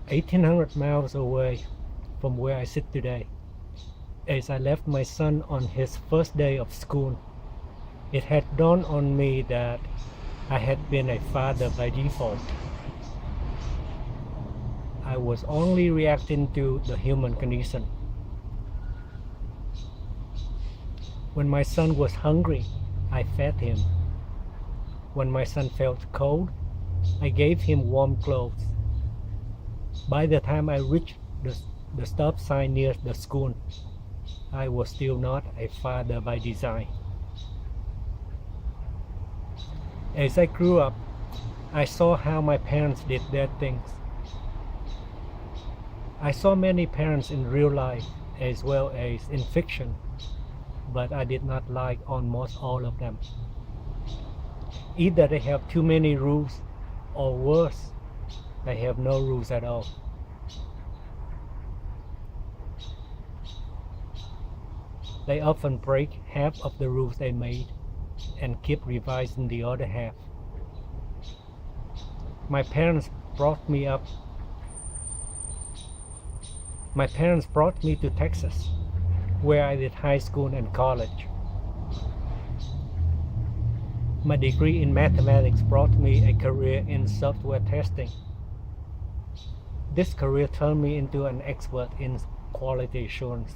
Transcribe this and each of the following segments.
1,800 miles away from where I sit today. As I left my son on his first day of school, it had dawned on me that I had been a father by default. I was only reacting to the human condition. When my son was hungry, I fed him. When my son felt cold, I gave him warm clothes. By the time I reached the stop sign near the school, I was still not a father by design. As I grew up, I saw how my parents did their things. I saw many parents in real life as well as in fiction, but I did not like almost all of them. Either they have too many rules, or worse, they have no rules at all. They often break half of the rules they made and keep revising the other half. My parents brought me to Texas, where I did high school and college. My degree in mathematics brought me a career in software testing. This career turned me into an expert in quality assurance.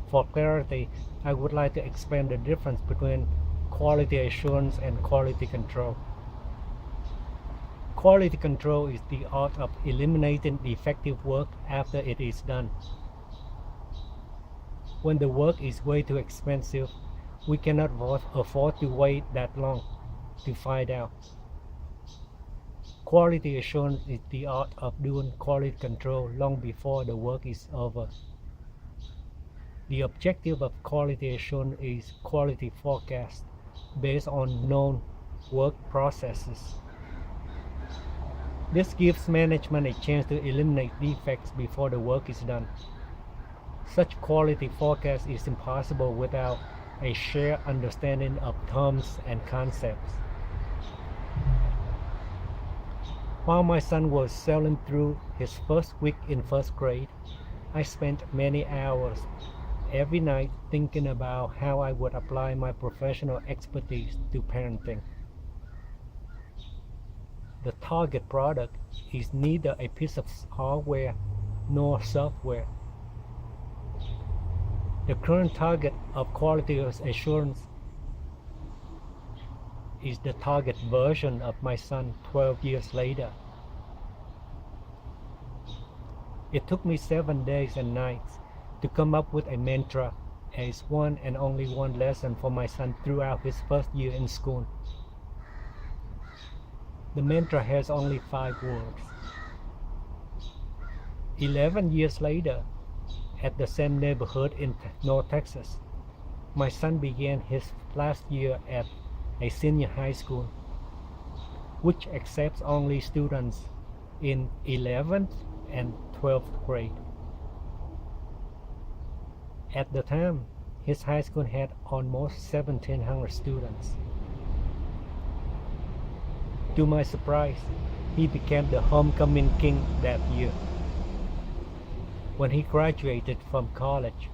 For clarity, I would like to explain the difference between quality assurance and quality control. Quality control is the art of eliminating defective work after it is done. When the work is way too expensive, we cannot afford to wait that long to find out. Quality assurance is the art of doing quality control long before the work is over. The objective of quality assurance is quality forecast based on known work processes. This gives management a chance to eliminate defects before the work is done. Such quality forecast is impossible without a shared understanding of terms and concepts. While my son was sailing through his first week in first grade, I spent many hours every night thinking about how I would apply my professional expertise to parenting. The target product is neither a piece of hardware nor software. The current target of quality assurance is the target version of my son 12 years later. It took me 7 days and nights to come up with a mantra as one and only one lesson for my son throughout his first year in school. The mantra has only 5 words. 11 years later, at the same neighborhood in North Texas, my son began his last year at a senior high school, which accepts only students in 11th and 12th grade. At the time, his high school had almost 1,700 students. To my surprise, he became the homecoming king that year. When he graduated from college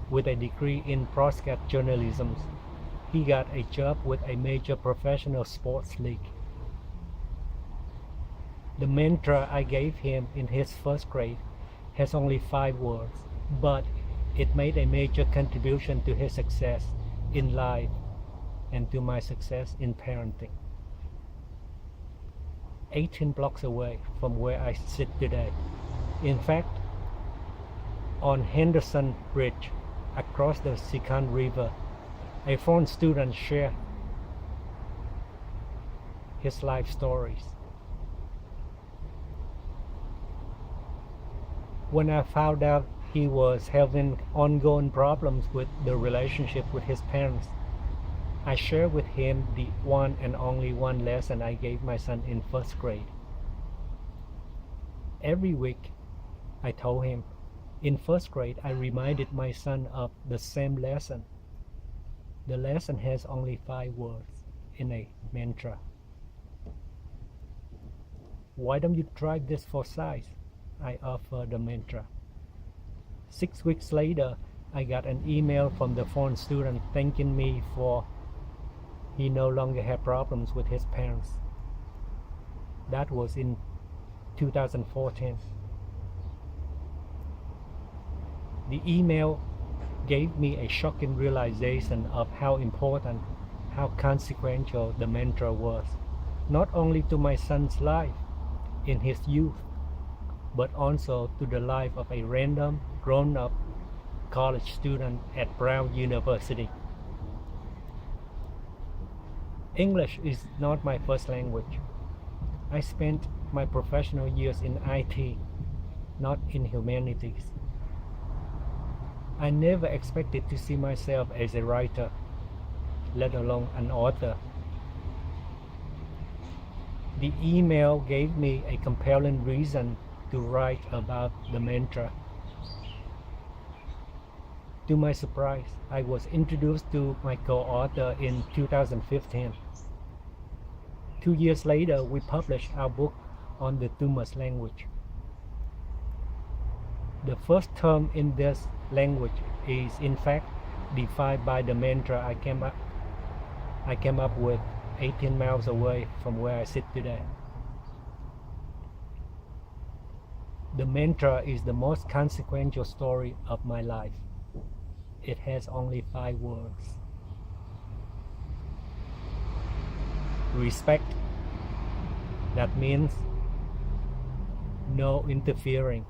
with a degree in broadcast journalism, he got a job with a major professional sports league. The mantra I gave him in his first grade has only 5 words, but it made a major contribution to his success in life and to my success in parenting. 18 blocks away from where I sit today. In fact, on Henderson Bridge, across the Second River, a foreign student shared his life stories. When I found out he was having ongoing problems with the relationship with his parents, I shared with him the one and only one lesson I gave my son in first grade. Every week, I told him, in first grade, I reminded my son of the same lesson. The lesson has only 5 words in a mantra. Why don't you try this for size? I offered the mantra. 6 weeks later, I got an email from the foreign student thanking me for he no longer had problems with his parents. That was in 2014. The email gave me a shocking realization of how important, how consequential the mantra was, not only to my son's life in his youth, but also to the life of a random, grown-up college student at Brown University. English is not my first language. I spent my professional years in IT, not in humanities. I never expected to see myself as a writer, let alone an author. The email gave me a compelling reason to write about the mantra. To my surprise, I was introduced to my co-author in 2015. 2 years later, we published our book on the Thumos language. The first term in this language is in fact defined by the mantra I came up with 18 miles away from where I sit today. The mantra is the most consequential story of my life. It has only 5 words. Respect. That means no interfering.